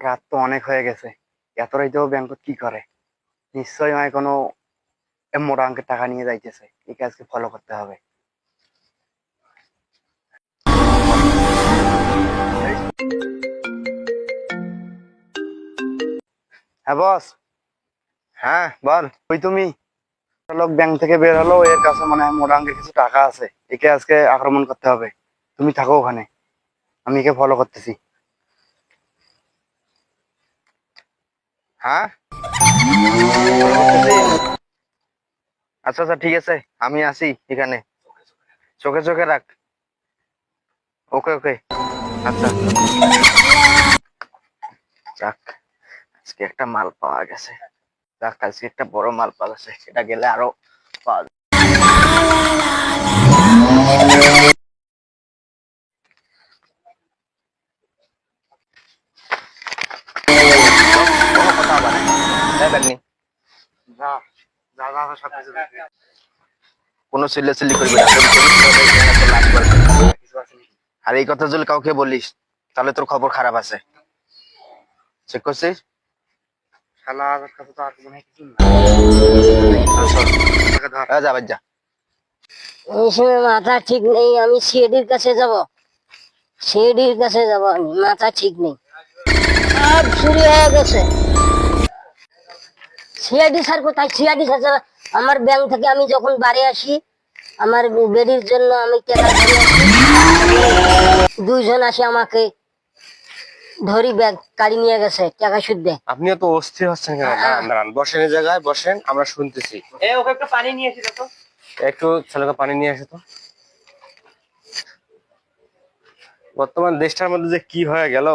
রাত তো অনেক হয়ে গেছে, এত রাইতেও ব্যাংকত কি করে? নিশ্চয়ই হয় কোনো মোটা অঙ্কের টাকা নিয়ে যাইতেছে। এই কাজকে ফলো করতে হবে। হ্যাঁ বস। হ্যাঁ বল। ওই তুমি, একটা লোক ব্যাংক থেকে বের হলো, এর কাছে মানে মোটা অঙ্কের কিছু টাকা আছে। একে আজকে আক্রমণ করতে হবে। তুমি থাকো ওখানে, আমি একে ফলো করতেছি। হ্যাঁ ফলো করতেছি। আচ্ছা আচ্ছা ঠিক আছে, আমি আছি এখানে। চোখে চোখে রাখ। ওকে ওকে। আচ্ছা যাক, আজকে একটা মাল পাওয়া গেছে। যাক, আজকে একটা বড় মাল পাওয়া গেছে, সেটা গেলে আরো পাওয়া যাবে। কোনো কথা হবে না। এই ব্যাগ নি। যা যা যা যা, সবকিছু দেখে। কোনো চিল্লাচিল্লি করবি না, যদি করিস তাহলে এখানে তোর লাশ পড়বে। কিছু আছে নাকি? আর এই কথা যদি কাউকে বলিস তাহলে তোর খবর খারাপ আছে। চেক করছিস? শালার কাছে তো আর মনে হয় কিছু না। চল টাকা ধর। যা বাদ যা। এই সময় মাথা ঠিক নেই, আমি সিএডির কাছে যাব। সিএডির কাছে যাব, আমি মাথা ঠিক নেই, সব চুরি হয়ে গেছে। সিআইডি স্যার কোথায়? সিআইডি স্যার আমার ব্যাংক থেকে আমি যখন বাড়ি আসি, আমার বেডির জন্য আমি টাকা ধরে আসি, দুইজন আসে আমাকে ধরি ব্যাগ কাড়ি নিয়ে গেছে টাকা সুদে। আপনিও তো অস্থির হচ্ছেন কেন? দাঁড়ান দাঁড়ান, বসেন এই জায়গায় বসেন, আমরা শুনতেছি। ওকে একটু পানি নিয়ে এসে তো। একটু ছেলেকে পানি নিয়ে আসে তো। বর্তমান দেশটার মধ্যে যে কি হয়ে গেল।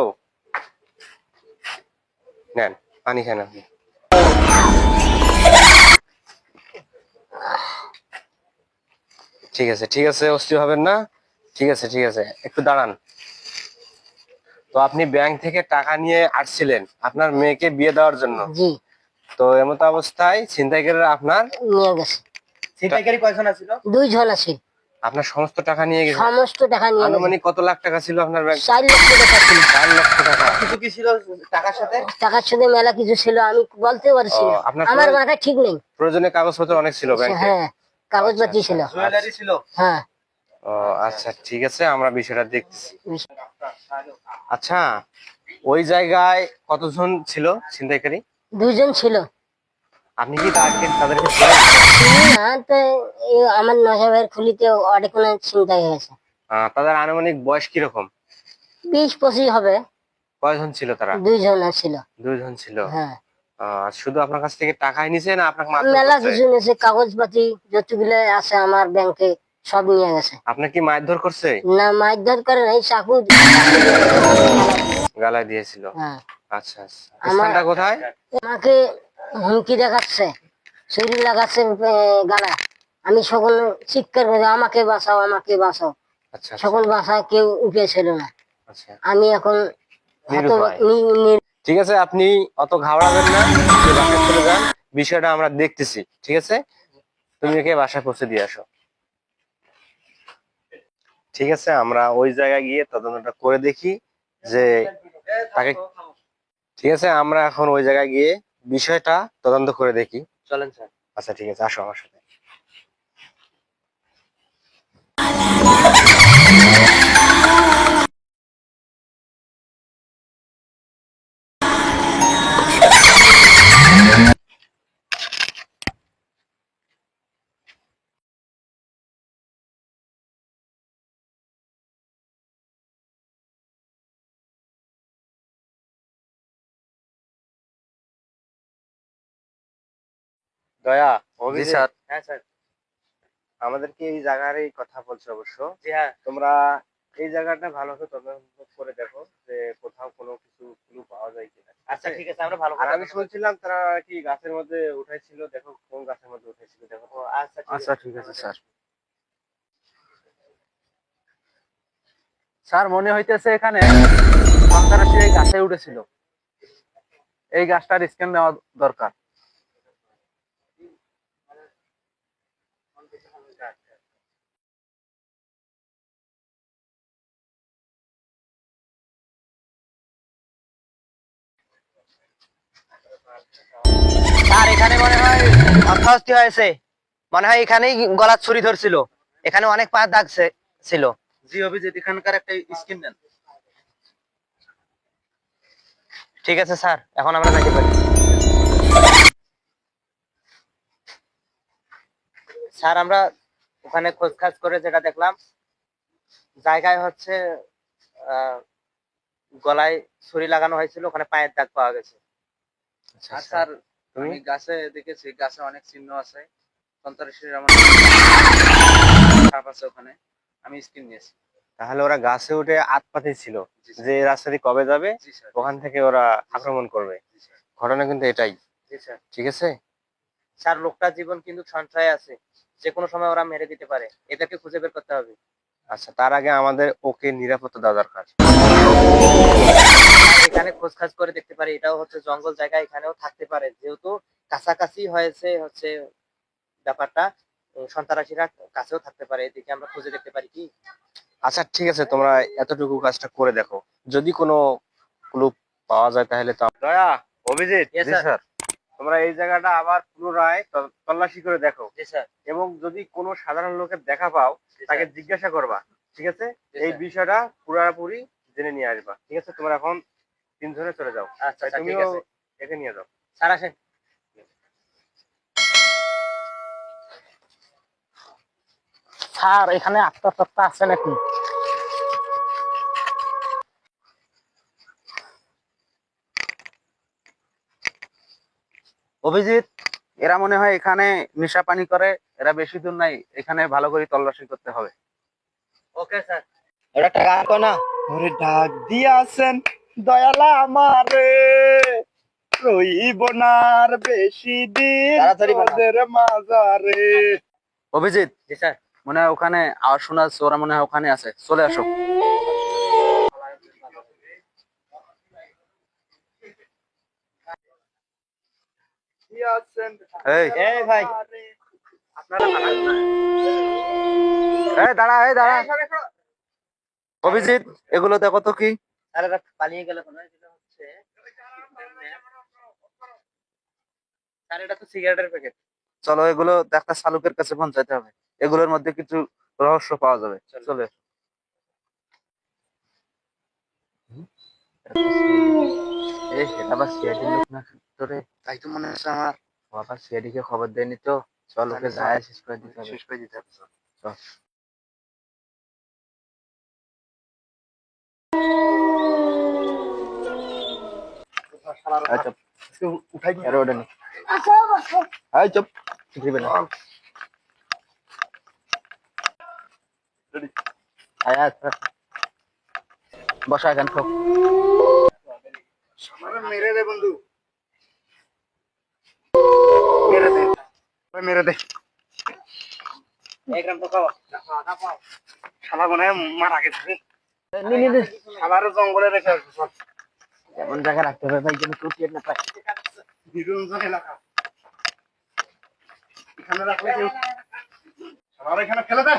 নেন পানি খান আপনি। ঠিক আছে ঠিক আছে, অস্থির হবেন না। ঠিক আছে ঠিক আছে, একটু দাঁড়ান। তো আপনি ব্যাংক থেকে টাকা নিয়ে আসছিলেন আপনার মেয়েকে বিয়ে দেওয়ার জন্য। জি, তো এমত অবস্থায় ছিনতাইকারীরা আপনার নিয়ে গেছে। ছিনতাইকারী কয়জন আছিল? দুইজন আছে, আপনার সমস্ত টাকা নিয়ে গেছে। সমস্ত টাকা নিয়ে গেছে। আনুমানিক কত লাখ টাকা ছিল আপনার ব্যাংক? 4 লক্ষ টাকা ছিল। 4 লক্ষ টাকা। কিছু কি ছিল টাকার সাথে? টাকার সাথে মেলা কিছু ছিল, আমি বলতে পারছি ও, না, আপনার আমার মাথা ঠিক নেই। প্রয়োজনীয় কাগজপত্র অনেক ছিল ব্যাংকে। হ্যাঁ, কাগজপাতি ছিল। জুয়েলারি ছিল? হ্যাঁ। ও আচ্ছা ঠিক আছে, আমরা বিষয়টা দেখতেছি। আচ্ছা, ওই জায়গায় কতজন ছিল ছিনতাইকারী? দুজন ছিল। আপনি কি তাদেরকে চেনেন? না তো, আমার নশা খুলিতে অনেক কোনো চিন্তা হয়েছে। তাদের আনুমানিক বয়স কিরকম? 20-25 হবে। কয়জন ছিল তারা? দুইজন ছিল। দুইজন ছিল। হ্যাঁ। শুধু আপনার কাছ থেকে টাকাই নিছে না আপনাকে মারধর মেলা করছে? কিছু নিয়েছে, কাগজপাতি যতগুলো আছে আমার ব্যাংকে সব নিয়ে গেছে। আপনার কি মারধর করছে? না, মারধর করে নাই, চাকু। গালায় দিয়েছিল। হ্যাঁ। আচ্ছা আচ্ছা, স্থানটা কোথায়? আমাকে হুমকি দেখাচ্ছে, শরীর লাগাচ্ছে গালা। আমি সকল চিৎকার করে আমাকে বাঁচাও, আমাকে বাঁচাও। আচ্ছা আচ্ছা সকল বাসা কেউ উঠেছিল না। আচ্ছা। আমি এখন নিরুপায়। ঠিক আছে, আপনি অত ঘাবড়াবেন না, আপনি বাসায় চলে যান। বিষয়টা আমরা দেখতেছি, ঠিক আছে? তুমি একে বাসায় পৌঁছে দিয়ে আসো। ঠিক আছে, আমরা ওই জায়গায় গিয়ে তদন্তটা করে দেখি যে তাকে। ঠিক আছে, আমরা এখন ওই জায়গায় গিয়ে বিষয়টা তদন্ত করে দেখি। চলেন স্যার। আচ্ছা ঠিক আছে, আসো আমার সাথে। দয়া। জি স্যার। হ্যাঁ স্যার। আমাদেরকে এই জায়গার এই কথা বলছে অবশ্য। জি হ্যাঁ। তোমরা এই জায়গাটা ভালোভাবে তদন্ত করে দেখো যে কোথাও কোনো কিছু ক্লু পাওয়া যায় কিনা। আচ্ছা ঠিক আছে, আমরা ভালো আর করে। আমি শুনছিলাম তারা কি গাছের মধ্যে উঠাইছিল, দেখো কোন গাছের মধ্যে উঠাইছিল দেখো। ও আচ্ছা আচ্ছা ঠিক আছে স্যার। স্যার মনে হইতেছে এখানে সন্ত্রাসী এই গাছে উঠেছিল। এই গাছটার স্ক্যান নেওয়া দরকার। স্যার এখানে মনে হয় অস্বস্তি হয়েছে, মনে হয় এখানেই গলার ছুরি ধরছিল, এখানে অনেক পায়ের দাগ ছিল। জি অভিজিৎ, এখানকার একটা স্কিম নেন। ঠিক আছে স্যার, এখন আমরা যাইতে পারি। স্যার আমরা ওখানে খোঁজখাজ করে যেটা দেখলাম, জায়গায় হচ্ছে আহ, গলায় ছুরি লাগানো হয়েছিল, ওখানে পায়ের দাগ পাওয়া গেছে। আচ্ছা আর স্যার তুমি আমি গাছে দেখেছি, গাছে অনেক চিহ্ন আছে, সন্ত্রাসীর আমার ছাপ আছে ওখানে, আমি স্কিম নিয়েছি। তাহলে ওরা গাছে উঠে আতপাতি ছিল জি স্যার। যে এই রাস্তা দিয়ে কবে যাবে, জি স্যার। ওখান থেকে ওরা আক্রমণ করবে। জি স্যার। ঘটনা কিন্তু এটাই, জি স্যার। ঠিক আছে? স্যার লোকটার জীবন কিন্তু সঞ্চয় আছে, যে কোনো সময় ওরা মেরে দিতে পারে, এদেরকে খুঁজে বের করতে হবে। আচ্ছা, তার আগে আমাদের ওকে নিরাপত্তা দেওয়া দরকার। আর এখানে খোঁজখাজ করে দেখতে পারি, এটাও হচ্ছে জঙ্গল জায়গা, এখানেও থাকতে পারে, যেহেতু কাছাকাছি হয়েছে হচ্ছে ব্যাপারটা, সন্ত্রাসীরা কাছেও থাকতে পারে, এদিকে আমরা খুঁজে দেখতে পারি কি। আচ্ছা ঠিক আছে, তোমরা এতটুকু কাজটা করে দেখো, যদি কোনো ক্লু পাওয়া যায় তাহলে তো। দয়া, অভিজিৎ, Yes, জি sir. স্যার, তোমরা এই জায়গাটা আবার পুনরায় তল্লাশি করে দেখো, জি স্যার। এবং যদি কোনো সাধারণ লোকের দেখা পাও তাকে জিজ্ঞাসা করবা, ঠিক আছে? জি, এই স্যার। বিষয়টা পুরোপুরি জেনে নিয়ে আসবা, ঠিক আছে? তোমরা এখন তিনজনে চলে যাও, আচ্ছা স্যার, ঠিক তুমিও আছে। একে নিয়ে যাও। স্যার আসেন। স্যার এখানে আত্মহত্যা আছে নাকি? অভিজিৎ, এরা মনে হয় এখানে নেশা পানি করে, এরা বেশি দূর নাই, এখানে ভালো করে তল্লাশি করতে হবে। Okay sir. ওটা টাকা কো না। ওরে ডাক দিয়াছেন দয়ালা আমারে, রইব না আর বেশি দিন তাড়াতাড়ি বানাও। তোদের মাঝারে। অভিজিৎ, জি স্যার। মনে হয় ওখানে আওয়াজ শোনা যাচ্ছে, ওরা মনে হয় ওখানে আছে, চলে আসো। এই এই ভাই, এই দাঁড়া, এই দাঁড়া। অভিজিৎ, এগুলো দেখো তো কি। স্যার এরা পালিয়ে গেল কোন, এটা হচ্ছে স্যার এটা তো সিগারেটের প্যাকেট। চলো এগুলো ডাক্তার শালুকের কাছে পৌঁছাতে হবে, এগুলোর মধ্যে কিছু রহস্য পাওয়া যাবে, চলে। এই এটা আবার সিআইডি লোক না তোরে, তাই তো মনে হচ্ছে আমার। ও আবার সিআইডি কে খবর দেয়নি তো, চল ওকে যায় শেষ করে দিতে হবে, শেষ করে দিতে হবে, চল। এই চুপ, উঠাই আরে ওটা নি, এই চুপ, দিবে না। আয় আয়, বসা এখান থাক। মেরে দে বন্ধু, মেরে দে, মেরে দে। এই গ্রাম তো খাওয়া। শালা মনে হয় মারা গেছে। শালারও জঙ্গলে রেখে আসবে, চল। এমন জায়গায় রাখতে হবে ভাই যেন কেউ টের না পায়। নিরঞ্জন এলাকা, এখানে রাখলে কেউ, শালার এখানে ফেলে দে।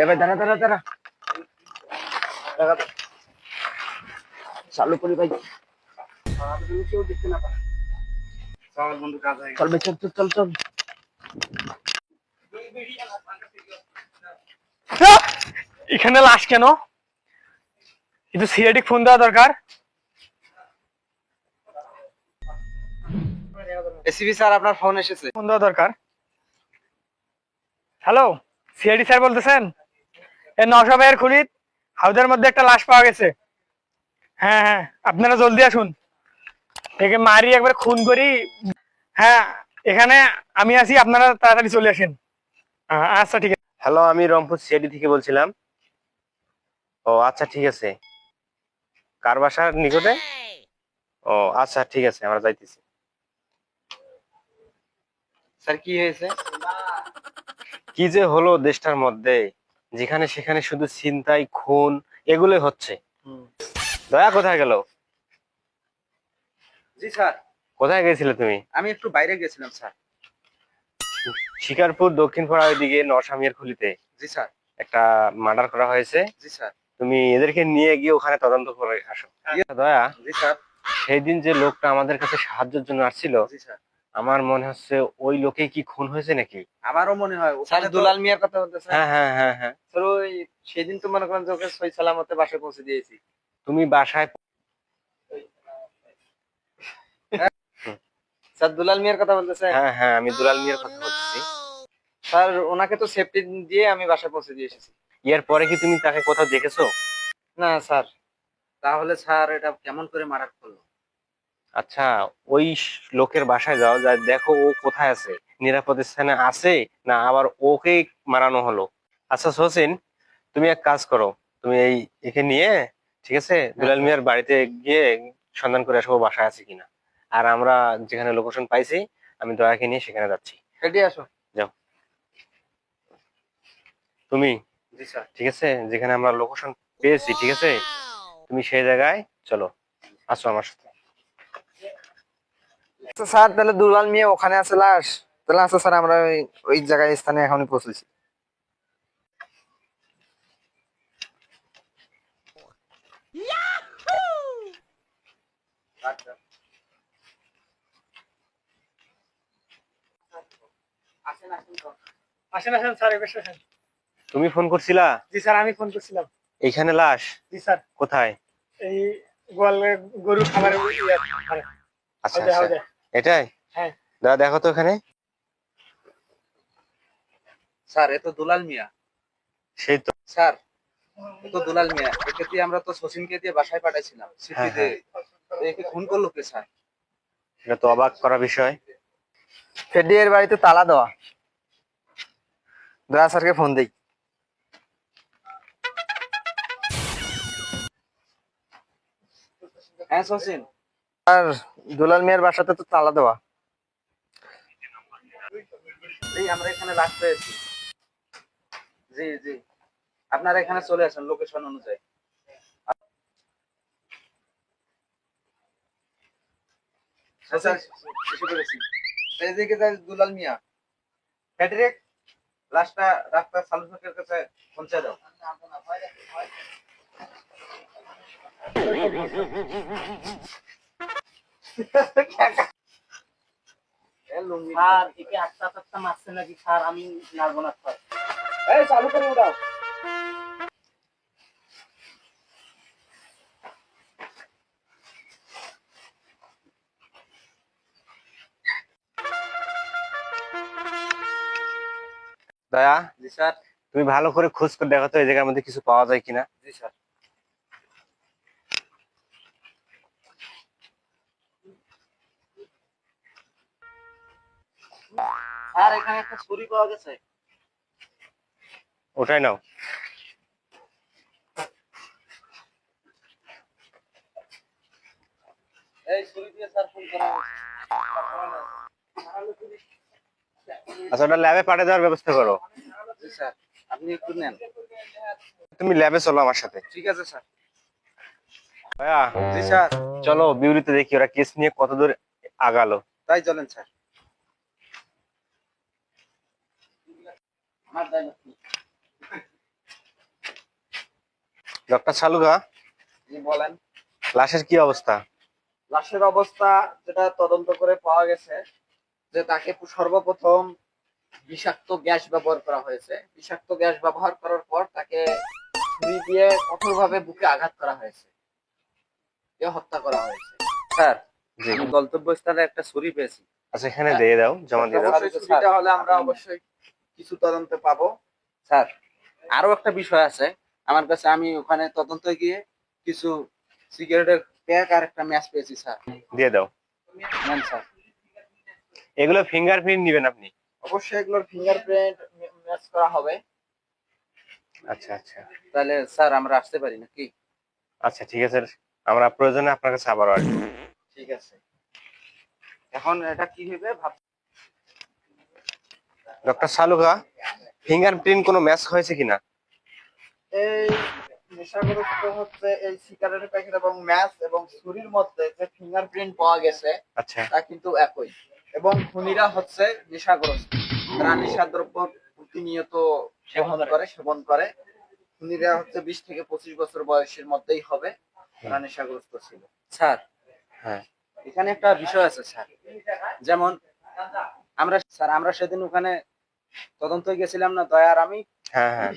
এবার দাঁড়া দাঁড়া দাঁড়া, চালু করি ভাই। শালার জন্য কেউ দেখতে না পারে। চল বন্ধু, কাজ হয়ে গেছে। চল ভাই, চল চল চল চল। এখানে লাশ কেন? কিন্তু সিআইডি ফোন দেওয়া দরকার। এসিপি স্যার, আপনার ফোন এসেছে। ফোন দেওয়া দরকার। হ্যালো, সিআইডি স্যার বলতেছেন? এই 900 ভাইয়ের খুলিত হাউদের মধ্যে একটা লাশ পাওয়া গেছে। হ্যাঁ হ্যাঁ, আপনারা জলদি আসুন, একে মারি একবার খুন করি। হ্যাঁ, এখানে আমি আছি, আপনারা তাড়াতাড়ি চলে আসেন। আচ্ছা ঠিক আছে। হ্যালো, আমি রংপুর সিআইডি থেকে বলছিলাম। ও আচ্ছা ঠিক আছে, কার বাসার নিকটে? ও আচ্ছা ঠিক আছে, আমরা যাইতেছি। স্যার কি হয়েছে? কি যে হলো দেশটার মধ্যে, যেখানে সেখানে শুধু ছিনতাই, খুন, এগুলোই হচ্ছে। দয়া কোথায় গেল? জি স্যার, কোথায় গেছিলে তুমি? আমি একটু বাইরে গেছিলাম স্যার। শিকারপুর দক্ষিণ পাড়া ওইদিকে নরসামিয়ার খুলিতে জি স্যার। একটা মার্ডার করা হয়েছে। জি স্যার। তুমি এদেরকে নিয়ে গিয়ে ওখানে তদন্ত করে আসো। দয়া, জি স্যার। সেই দিন যে লোকটা আমাদের কাছে সাহায্যের জন্য আসছিল, জি স্যার। আমার মনে হচ্ছে ওই লোকেই কি খুন হয়েছে নাকি? আমারও মনে হয় স্যার দুলাল মিয়ার কথা বলতেছেন। হ্যাঁ হ্যাঁ হ্যাঁ হ্যাঁ। স্যার ওই সেদিন তো মনে করেন যে ওকে সই সালামতে বাসায় পৌঁছে দিয়েছি। তুমি বাসায় স্যার দুলাল মিয়ার কথা বলতেছেন। হ্যাঁ হ্যাঁ, আমি দুলাল মিয়ার কথা বলতেছি। স্যার ওনাকে তো সেফটি দিয়ে আমি বাসায় পৌঁছে দিয়ে এসেছি। এর পরে কি তুমি তাকে কোথাও দেখেছো? না স্যার। তাহলে স্যার এটা কেমন করে মার্ডার করলো? আচ্ছা, ওই লোকের বাসায় যাও, যা দেখো ও কোথায় আছে, নিরাপদ স্থানে আছে না আবার ওকে মারানো হলো। আচ্ছা সচিন, তুমি এক কাজ করো, তুমি একে নিয়ে, ঠিক আছে, দুলাল মিয়ার বাড়িতে গিয়ে সন্ধান করে আসবো বাসায় আছে কিনা। আর আমরা যেখানে লোকেশন পাইছি, আমি দয়াকে নিয়ে সেখানে যাচ্ছি। রেডি আসো। যাও তুমি। জি স্যার। ঠিক আছে, যেখানে আমরা লোকেশন পেয়েছি, ঠিক আছে, তুমি সেই জায়গায় চলো, আসো আমার সাথে। আচ্ছা স্যার, তাহলে দুলাল মিয়া ওখানে আছে লাশ। তাহলে আচ্ছা স্যার, আমরা ওই জায়গায় স্থানে এখনই পৌঁছেছি। আসেন আসেন স্যার, এবার আসেন। তুমি ফোন করছিলা? জি স্যার, আমি ফোন করছিলাম। এইখানে লাশ? জি স্যার, কোথায়? এই গোয়ালে গরু খাবারের আচ্ছা আচ্ছা, এটাই? হ্যাঁ। দাদা দেখো তো এখানে। স্যার এ তো দুলাল মিয়া। সেই তো। স্যার এ তো দুলাল মিয়া। একে দিয়ে আমরা তো শচীনকে দিয়ে বাসায় পাঠাইছিলাম সিটিতে। একে খুন করলো কে স্যার? এটা তো অবাক করা বিষয়। ফেডি এর বাড়িতে তালা দেওয়া। দয়া স্যারকে ফোন দেই। হ্যাঁ শচীন। আর দুলাল মিয়ার বাসাতে তো তালা দেওয়া। এই আমরা এখানে লাশ পেয়েছি। জি জি, আপনারা এখানে চলে আসেন লোকেশন অনুযায়ী। আচ্ছা, এসে পড়েছি। এইদিকে যাই দুলাল মিয়া। ফেডরিক, লাশটা ডাক্তার সালুসকের কাছে পৌঁছে দাও। স্যার একে আটটা টাটটা মারছে নাকি স্যার? আমি নাড়বো না স্যার। এই চালু করে উঠাও। দয়া, জি স্যার। তুমি ভালো করে খোঁজ করে দেখো তো এই জায়গার মধ্যে কিছু পাওয়া যায় কিনা। জি স্যার। স্যার এখানে একটা ছুরি পাওয়া গেছে। ওটাই নাও। এই ছুরি দিয়ে স্যার ফোন করা হয়েছে। আচ্ছা, ওটা ল্যাবে পাঠিয়ে দেওয়ার ব্যবস্থা করো। জি স্যার, আপনি একটু নেন। তুমি ল্যাবে চলো আমার সাথে। ঠিক আছে স্যার। দয়া, জি স্যার। চলো বিউরিতে দেখি ওরা কেস নিয়ে কত দূর আগালো। তাই চলেন স্যার। আমার দায়িত্ব। ডক্টর সালুগা, জি বলেন। লাশের কি অবস্থা? লাশের অবস্থা যেটা তদন্ত করে পাওয়া গেছে, যে তাকে সর্বপ্রথম বিষাক্ত গ্যাস ব্যবহার করা হয়েছে। বিষাক্ত গ্যাস ব্যবহার করার পর তাকে ছুরি দিয়ে কঠোরভাবে বুকে আঘাত করা হয়েছে, এ হত্যা করা হয়েছে। স্যার জি। আমি গন্তব্যস্থলে একটা ছুরি পেয়েছি। আচ্ছা, এখানে দিয়ে দাও, জমা দিয়ে দাও। অবশ্যই ছুরিটা হলে আমরা অবশ্যই কিছু তদন্তে পাবো। স্যার আরো একটা বিষয় আছে আমার কাছে। আমি ওখানে তদন্তে গিয়ে কিছু সিগারেটের প্যাক আর একটা ম্যাচ পেয়েছি স্যার। দিয়ে দাও। নেন স্যার। এগুলো ফিঙ্গারপ্রিন্ট নিবেন আপনি? অবশ্যই এগুলোর ফিঙ্গারপ্রিন্ট ম্যাচ করা হবে। আচ্ছা আচ্ছা তাহলে স্যার আমরা আসতে পারি নাকি? আচ্ছা, ঠিক আছে, আমরা প্রয়োজনে আপনার কাছে আবার আসবো। ঠিক আছে। এখন এটা কি হবে ভাব। ডক্টর সালুগা, ফিঙ্গারপ্রিন্ট কোনো ম্যাচ হয়েছে কিনা? এই নেশাগ্রস্ত হচ্ছে এই সিগারেটের প্যাকেট এবং ম্যাচ এবং ছুরির মধ্যে যে ফিঙ্গারপ্রিন্ট পাওয়া গেছে আচ্ছা তা কিন্তু একই। এবং খুনিরা হচ্ছে নেশাগ্রস্ত, তারা নেশাদ্রব্য প্রতিনিয়ত সেবন করে। খুনিরা হচ্ছে 20 থেকে 25 বছর বয়সের মধ্যেই হবে, ওরা নেশাগ্রস্ত ছিল। স্যার, হ্যাঁ এখানে একটা বিষয় আছে স্যার, যেমন আমরা সেদিন ওখানে তদন্ত গেছিলাম না, দয়া আর আমি। হ্যাঁ হ্যাঁ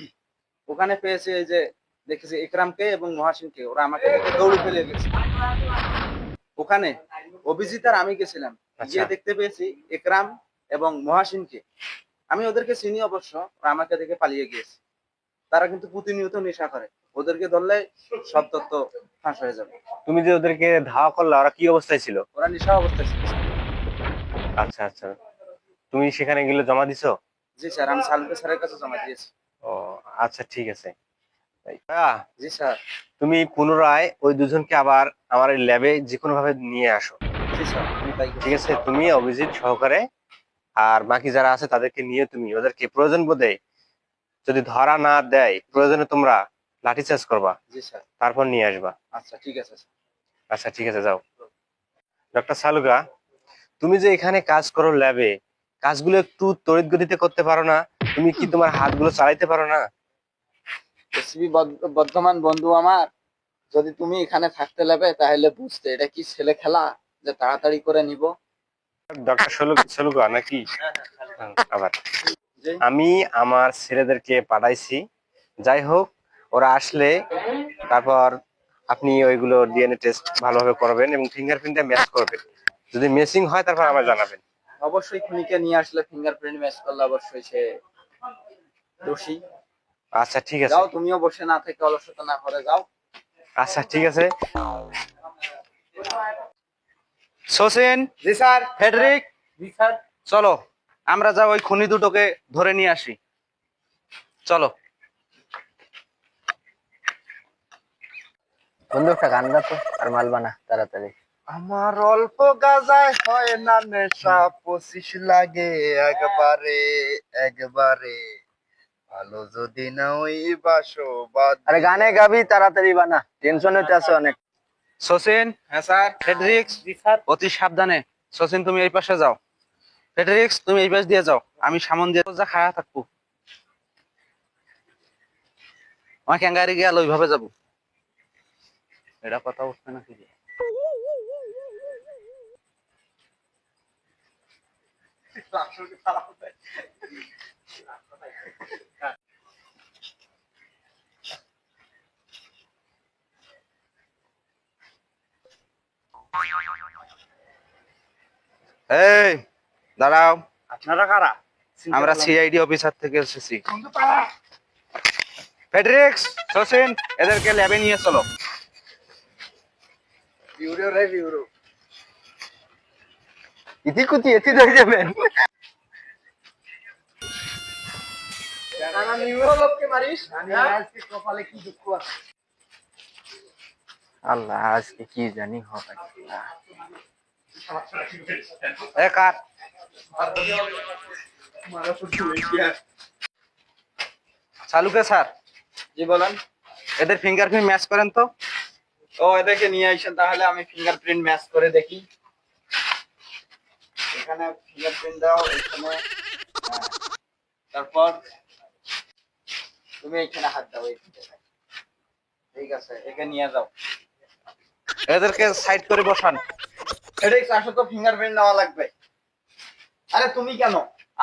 ওখানে পেয়েছি এই যে দেখেছি ইকরামকে এবং মহাসিনকে, ওরা আমাকে দেখে দৌড়ে ফেলে গেছে। ওখানে অভিজিৎ আর আমি গেছিলাম, গিয়ে দেখতে পেয়েছি ইকরাম এবং মহাসিনকে। আমি ওদেরকে চিনি অবশ্য, ওরা আমাকে দেখে পালিয়ে গিয়েছে। তারা কিন্তু প্রতিনিয়ত নেশা করে, ওদেরকে ধরলে সব তথ্য ফাঁস হয়ে যাবে। তুমি যে ওদেরকে ধাওয়া করলা, ওরা কি অবস্থায় ছিল? ওরা নেশা অবস্থায় ছিল। আচ্ছা আচ্ছা, তুমি সেখানে গেলে জমা দিছো? জি স্যার, আমি সালুকে স্যারের কাছে জমা দিয়েছি। ও আচ্ছা ঠিক আছে। ভাইয়া, জি স্যার। তুমি পুনরায় ওই দুজনকে আবার আমার এই ল্যাবে যে কোনো ভাবে নিয়ে আসো। জি স্যার, আমি তাই করব। ঠিক আছে, তুমি অভিজিৎ সহকারে আর বাকি যারা আছে তাদেরকে নিয়ে তুমি ওদেরকে প্রয়োজন বোধে যদি ধরা না দেয়, প্রয়োজনে তোমরা লাঠিচার্জ করবা, জি স্যার। তারপর নিয়ে আসবা। আচ্ছা ঠিক আছে স্যার। আচ্ছা ঠিক আছে, যাও। ডক্টর সালুকা, তুমি যে এখানে কাজ করো ল্যাবে, কাজগুলো একটু তড়িৎ গতিতে করতে পারো না? তুমি কি তোমার হাতগুলো চালাইতে পারো না? এসবি বর্ধমান বন্ধু আমার, যদি তুমি এখানে থাকতে লেবে তাহলে বুঝতে এটা কি ছেলে খেলা যে তাড়াতাড়ি করে নিব। ডক্টর সালুকা নাকি? আবার জি। আমি আমার ছেলেদেরকে পাঠাইছি, যাই হোক ওরা আসলে তারপর আপনি ওইগুলো ডিএনএ টেস্ট ভালোভাবে করবেন এবং ফিঙ্গারপ্রিন্টটা ম্যাচ করবেন। যদি ম্যাচিং হয় তারপর আমার জানাবেন। অবশ্যই খুনিকে নিয়ে আসলে ফিঙ্গারপ্রিন্ট ম্যাচ করলে অবশ্যই সে দোষী। আচ্ছা ঠিক আছে। যাও, তুমিও বসে না থেকে অলসতা না করে যাও। আচ্ছা ঠিক আছে। সচিন, জি স্যার। ফেডরিক, জি স্যার। চলো আমরা যাও ওই খুনি দুটোকে ধরে নিয়ে আসি, চলো। বন্ধু একটা গান গাতো আর মালবা না তাড়াতাড়ি। আমার অল্প গাজায় হয় না নেশা, 25 লাগে একবারে একবারে, ভালো যদি না ওই বাসো বাদ। আরে গানে গাবি তাড়াতাড়ি বানা, টেনশন হইতে আছে অনেক। সচিন, হ্যাঁ স্যার। ফেডরিক্স, জি স্যার। অতি সাবধানে। সচিন তুমি এই পাশে যাও, ফেডরিক্স তুমি এই পাশ দিয়ে যাও, আমি সামন দিয়ে যা খায়া থাকবো। আমার ক্যাঙ্গারি গিয়ে ওইভাবে যাবো। এটা কথা উঠছে না কি? এই দাঁড়াও, আপনারা কারা? আমরা সিআইডি অফিসার থেকে এসেছি। ফেডরিক্স, সচিন, এদেরকে ল্যাবে নিয়ে চলো। বিউরো রে বিউরো। ইতি কুতি এতি ধরে যাবেন। কারণ নিউরো লোককে মারিস, আজকে কপালে কি দুঃখ আছে। আল্লাহ আজকে কি জানি হবে। এ কাট। চালুকে স্যার। জি বলেন। এদের ফিঙ্গারপ্রিন্ট ম্যাচ করেন তো। ও এদেরকে নিয়ে আসেন তাহলে, আমি ফিঙ্গারপ্রিন্ট ম্যাচ করে দেখি। এখানে ফিঙ্গারপ্রিন্ট দাও, এখানে তারপর তুমি এখানে হাত দাও, ঠিক আছে, একে নিয়ে যাও। এদেরকে সাইড করে বসান। ফেডরিক্স আসো তো, ফিঙ্গারপ্রিন্ট নেওয়া লাগবে। আরে তুমি কেন,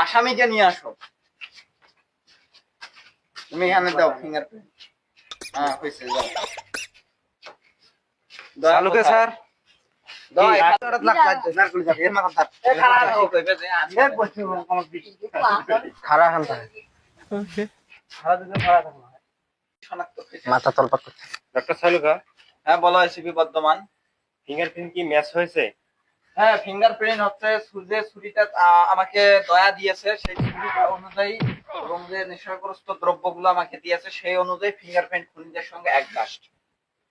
আসামিকে নিয়ে আসো। তুমি এখানে দাও ফিঙ্গারপ্রিন্ট। হ্যাঁ হয়েছে, যাও। চালুকে স্যার। দাও, কি? এখানে একটা লাখ লাগবে। এর মাথা ধার। কইবে যে আমি খারা খান থাকে, সারা দিন ভাড়া থাকবো। শনাক্ত করতে। মাথা তলপাত করছে। ডক্টর চালুকা, হ্যাঁ বলো এসিপি বর্ধমান। ফিঙ্গারপ্রিন্ট কি ম্যাচ হয়েছে? হ্যাঁ, ফিঙ্গারপ্রিন্ট হচ্ছে সূর্যের ছুরিটা আমাকে দয়া দিয়েছে, সেই ছুরিটা অনুযায়ী এবং যে নেশাগ্রস্ত দ্রব্যগুলো আমাকে দিয়েছে সেই অনুযায়ী ফিঙ্গারপ্রিন্ট খুনিদের সঙ্গে একজাস্ট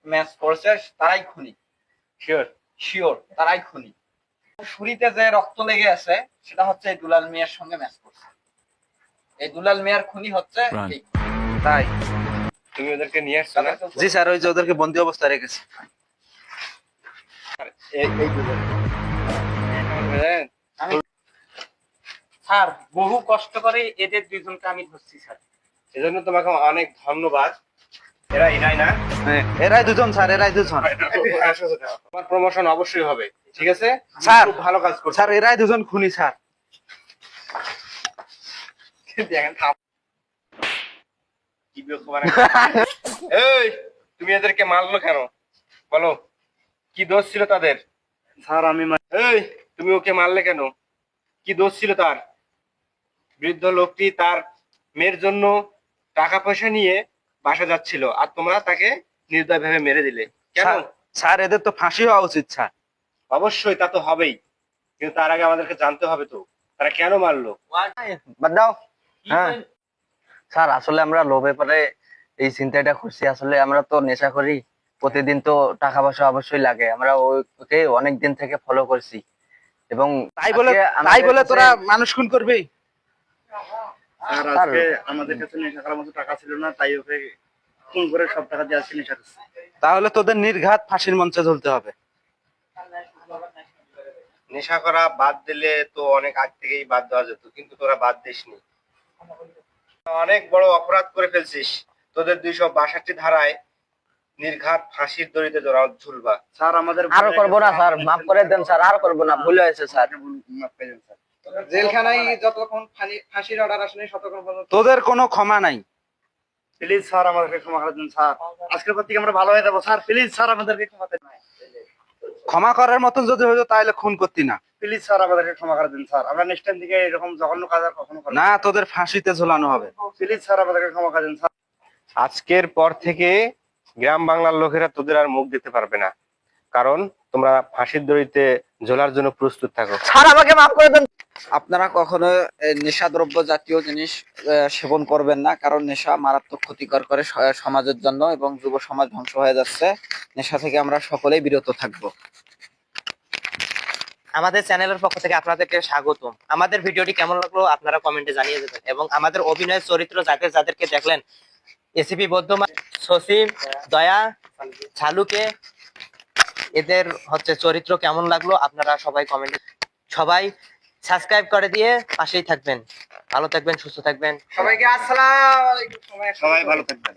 ম্যাচ করছে। তারাই খুনি, শিওর? শিওর তারাই খুনি। ছুরিতে যে রক্ত লেগে আছে সেটা হচ্ছে এই দুলাল মিয়ার সঙ্গে ম্যাচ করছে। এই দুলাল মিয়ার খুনি হচ্ছে এই। তাই তুমি ওদেরকে নিয়ে আসছো না? জি স্যার, ওই যে ওদেরকে বন্দি অবস্থায় রেখেছি। এই দুজন। স্যার বহু কষ্ট করে এদের দুইজনকে আমি ধরছি স্যার। এজন্য তোমাকে অনেক ধন্যবাদ। এরাই না? এরাই দুজন স্যার, এরাই দুজন তোমার প্রমোশন অবশ্যই হবে, ঠিক আছে? স্যার। খুব ভালো কাজ করছো। স্যার, এরাই দুজন খুনি স্যার। দেখেন, কি বিরক্ত বানায়। এই, তুমি এদেরকে মারলো কেন বলো? কি দোষ ছিল তাদের? স্যার আমি এই, তুমি ওকে মারলে কেন? কি দোষ ছিল তার? বৃদ্ধ লোকটি তার মেয়ের জন্য টাকা পয়সা নিয়ে বাসা যাচ্ছিল, আর তোমরা তাকে নির্দয়ভাবে মেরে দিলে কেন? স্যার, এদের তো ফাঁসি হওয়া উচিত স্যার। অবশ্যই তা তো হবেই, কিন্তু তার আগে আমাদেরকে জানতে হবে তো তারা কেন মারলো। বাদ দাও। হ্যাঁ স্যার, আসলে আমরা লোভে পরে এই চিন্তাটা করছি। আসলে আমরা তো নেশা করি, প্রতিদিন তো টাকা পয়সা অবশ্যই লাগে। আমরা ওকে অনেক দিন থেকে ফলো করছি, এবং তাই বলে আজকে আমাদের তোরা কাছে- মানুষ খুন করবি? স্যার, আজকে আমাদের কাছে নেশা করার মতো টাকা ছিল না, তাই ওকে খুন করে সব টাকা দিয়ে আজকে নেশা করছি। তাহলে তোদের নির্ঘাত ফাঁসির মঞ্চে ঝুলতে হবে। নেশা করা বাদ দিলে তো অনেক আগ থেকেই বাদ দেওয়া যেত, কিন্তু তোরা বাদ দিসনি। অনেক বড় অপরাধ করে ফেলছিস। তোদের 262 ধারায় নির্ঘাত ফাঁসির দড়িতে ঝুলবা। স্যার আমাদের আরো করবো না স্যার, মাফ করে দেন স্যার, আর করবো না, ভুল হয়েছে স্যার। মাফ করে দেন স্যার। জেলখানায় যতক্ষণ ফাঁসির অর্ডার আসেনি ততক্ষণ পর্যন্ত তোদের কোনো ক্ষমা নাই। প্লিজ স্যার আমাদেরকে ক্ষমা করে দিন স্যার, আজকের পর থেকে আমরা ভালো হয়ে যাবো স্যার। প্লিজ স্যার আমাদেরকে ক্ষমা করে দিন। ক্ষমা করার মতন যদি হতো তাহলে খুন করতি না। প্লিজ স্যার আমাদেরকে ক্ষমা করে দিন স্যার, আমরা নেক্সট টাইম থেকে এরকম জঘন্য কাজ আর কখনো করব না। না, তোদের ফাঁসিতে ঝোলানো হবে। প্লিজ স্যার আমাদেরকে ক্ষমা করে দিন স্যার। আজকের পর থেকে গ্রাম বাংলার লোকেরা তোদের আর মুখ দিতে পারবে না, কারণ তোমরা ফাঁসির দড়িতে ঝোলার জন্য প্রস্তুত থাকো। স্যার আমাকে মাফ করে দেন। আপনারা কখনো নেশাদ্রব্য জাতীয় জিনিস সেবন করবেন না, কারণ নেশা মারাত্মক ক্ষতিকর করে সমাজের জন্য, এবং যুব সমাজ ধ্বংস হয়ে যাচ্ছে। নেশা থেকে আমরা সকলেই বিরত থাকবো। আমাদের চ্যানেলের পক্ষ থেকে আপনাদেরকে স্বাগতম। আমাদের ভিডিওটি কেমন লাগলো আপনারা কমেন্টে জানিয়ে দেবেন, এবং আমাদের অভিনয়ের চরিত্র যাদেরকে দেখলেন, এসিপি বর্ধমান, সসীম, দয়া, ঝালুকে, এদের চরিত্র কেমন লাগলো আপনারা সবাই কমেন্টে, সবাই সাবস্ক্রাইব করে দিয়ে পাশেই থাকবেন। ভালো থাকবেন, সুস্থ থাকবেন। সবাইকে আসসালাম আলাইকুম। সবাই ভালো থাকবেন।